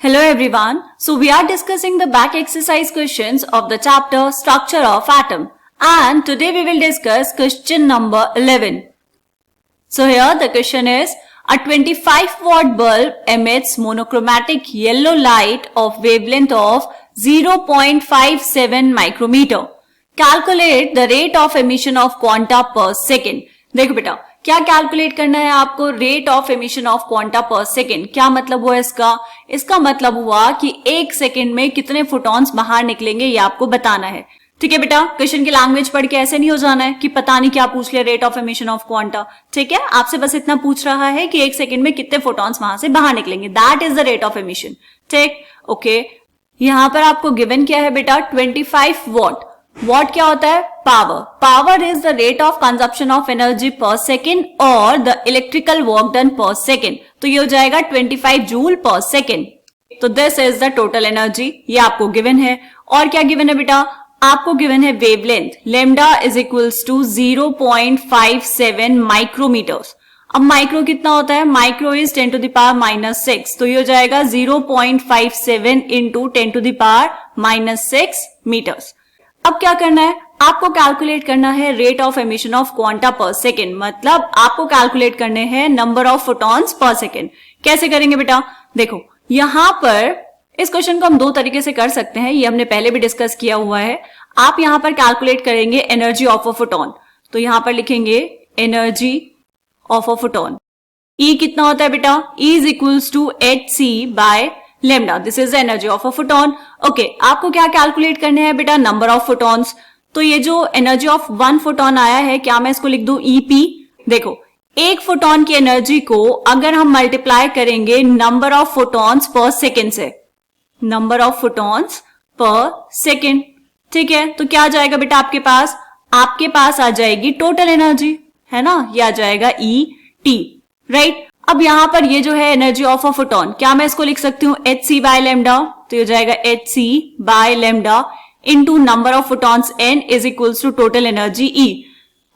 Hello everyone. So we are discussing the back exercise questions of the chapter Structure of Atom. And today we will discuss question number 11. So here the question is, a 25 watt bulb emits monochromatic yellow light of wavelength of 0.57 micrometer. Calculate the rate of emission of quanta per second. देखो बेटा, क्या calculate करना है आपको? Rate of emission of quanta per second. क्या मतलब हुआ इसका मतलब हुआ कि एक सेकेंड में कितने फोटॉन्स बाहर निकलेंगे ये आपको बताना है. ठीक है बेटा, क्वेश्चन की लैंग्वेज पढ़ के ऐसे नहीं हो जाना है कि पता नहीं क्या पूछ लिया, rate of emission of quanta. ठीक है, आपसे बस इतना पूछ रहा है कि एक सेकेंड में कितने फोटॉन्स वहां से बाहर निकलेंगे. That is the rate of emission. ठीक, ओके. यहां पर आपको गिवन क्या है बेटा? 25 वॉट. वॉट क्या होता है? Power. Power is the rate of consumption of energy पर सेकेंड और द इलेक्ट्रिकल वर्क डन पर सेकेंड. तो ये हो जाएगा 25 जूल पर सेकेंड. तो this is the total energy. ये आपको गिवन है. और क्या गिवन है बेटा? आपको गिवन है wavelength. Lambda is equals to 0.57 micrometres. अब माइक्रो कितना होता है? Micro is 10 to the power minus 6. तो ये हो जाएगा 0.57 into 10 to the power minus 6 metres. अब क्या करना है? आपको कैलकुलेट करना है rate of emission of quanta per second. मतलब आपको कैलकुलेट करने हैं number of photons per second. कैसे करेंगे बेटा? देखो, यहां पर इस क्वेश्चन को हम दो तरीके से कर सकते हैं. ये हमने पहले भी डिस्कस किया हुआ है. आप यहां पर कैलकुलेट करेंगे एनर्जी ऑफ अ फोटॉन. तो यहां पर लिखेंगे energy of a photon. E कितना होता है बेटा? E is equals to hc by lambda. This is energy of a photon. Okay, आपको क्या कैलकुलेट करने हैं बेटा? Number of photons. तो ये जो एनर्जी ऑफ वन फोटॉन आया है, क्या मैं इसको लिख दूं EP? देखो, एक फोटॉन की एनर्जी को अगर हम मल्टीप्लाई करेंगे number of photons per second से, number of photons per second, ठीक है, तो क्या आ जाएगा बेटा आपके पास? आपके पास आ जाएगी टोटल एनर्जी, है ना? ये आ जाएगा ET, राइट. अब यहां पर ये जो है एनर्जी ऑफ अ फोटॉन, क्या मैं इसको लिख सकती हूँ hc बाय लेमडा? तो ये हो जाएगा hc by lambda into number of photons n is equals to total energy E.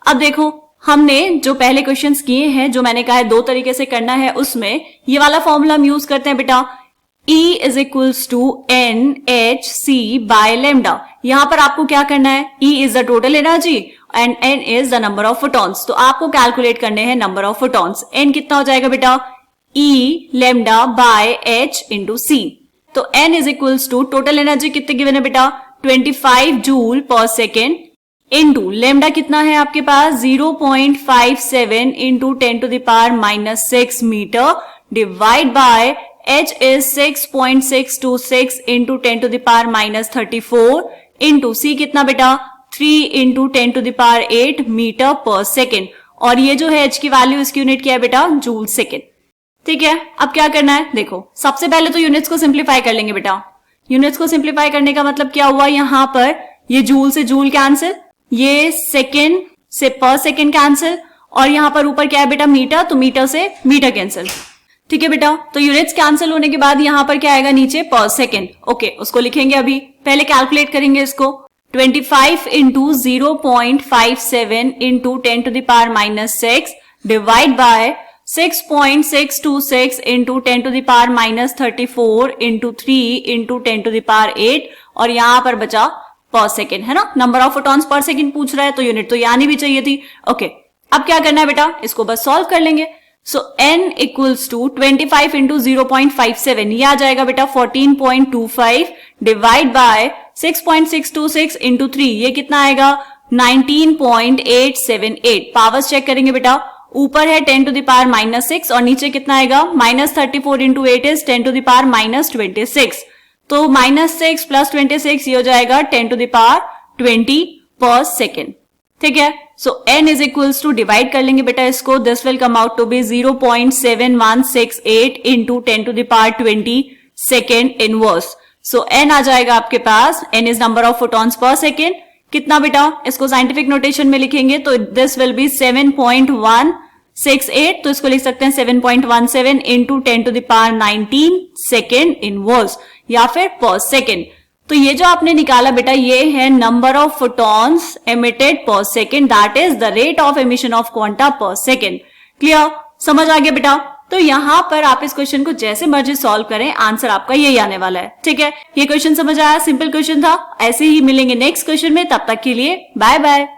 अब देखो, हमने जो पहले क्वेश्चंस किए हैं, जो मैंने कहा है दो तरीके से करना है, उसमें ये वाला फॉर्मूला हम यूज करते हैं बेटा. E is equals to NHC by lambda. यहां पर आपको क्या करना है? E is the total energy and n is the number of photons. तो आपको कैलकुलेट करने हैं नंबर ऑफ फोटॉन्स. n कितना हो जाएगा बेटा? E lambda by h into c. तो n is equals to total energy कितने गिवन है बेटा? 25 जूल पर सेकेंड इंटू लेमडा कितना है आपके पास? 0.57 into 10 to the power minus 6 metre divide by h is 6.626 into 10 to the power minus 34 into c कितना बेटा? 3 into 10 to the power 8 metre per second. और ये जो है h की वैल्यू, इसकी यूनिट क्या है बेटा? Joule second. ठीक है, अब क्या करना है? देखो, सबसे पहले तो यूनिट्स को सिंप्लीफाई कर लेंगे बेटा. यूनिट्स को सिंप्लीफाई करने का मतलब क्या हुआ? यहां पर ये जूल से जूल कैंसिल, ये सेकेंड से पर सेकेंड कैंसिल, और यहां पर ऊपर क्या है बेटा? मीटर, तो मीटर से मीटर कैंसिल. ठीक है बेटा, तो यूनिट्स कैंसिल होने के बाद यहां पर क्या आएगा? नीचे पर सेकेंड. ओके, उसको लिखेंगे. अभी पहले कैलकुलेट करेंगे इसको. 25 into 0.57 into 10 to the power minus 6 divide by 6.626 into 10 to the power minus 34 into 3 into 10 to the power 8, और यहां पर बचा पर सेकेंड, है ना? Number of photons per second पूछ रहा है, तो यूनिट तो यानी भी चाहिए थी. ओके, अब क्या करना है बेटा? इसको बस सॉल्व कर लेंगे. सो n इक्वल्स टू 25 इंटू 0.57, ये आ जाएगा बेटा 14.25 डिवाइड बाय 6.626 इंटू 3, ये कितना आएगा? 19.878. पावर्स चेक करेंगे बेटा. ऊपर है 10 टू द पावर माइनस 6 और नीचे कितना आएगा? Minus 34 into 8 is 10 to the power minus 26. तो माइनस 6 प्लस 26, ये हो जाएगा 10 टू द पावर 20 पर सेकेंड. ठीक है, so n is equals to, divide कर लेंगे बेटा इसको. This will come out to be 0.7168 into 10 to the power 20 second inverse. So n आ जाएगा आपके पास, n is number of photons per second. कितना बेटा? इसको साइंटिफिक नोटेशन में लिखेंगे तो दिस विल बी 7.168. तो इसको लिख सकते हैं 7.17 into 10 to the power 19 second inverse, या फिर पर सेकेंड. तो ये जो आपने निकाला बेटा, ये है नंबर ऑफ फोटॉन्स एमिटेड पर second. That is the rate of emission of quanta per second. Clear? समझ आ गया बेटा? तो यहाँ पर आप इस क्वेश्चन को जैसे मर्जी सॉल्व करें, आंसर आपका यही आने वाला है। ठीक है, ये क्वेश्चन समझ आया, सिंपल क्वेश्चन था। ऐसे ही मिलेंगे नेक्स्ट क्वेश्चन में, तब तक के लिए बाय बाय।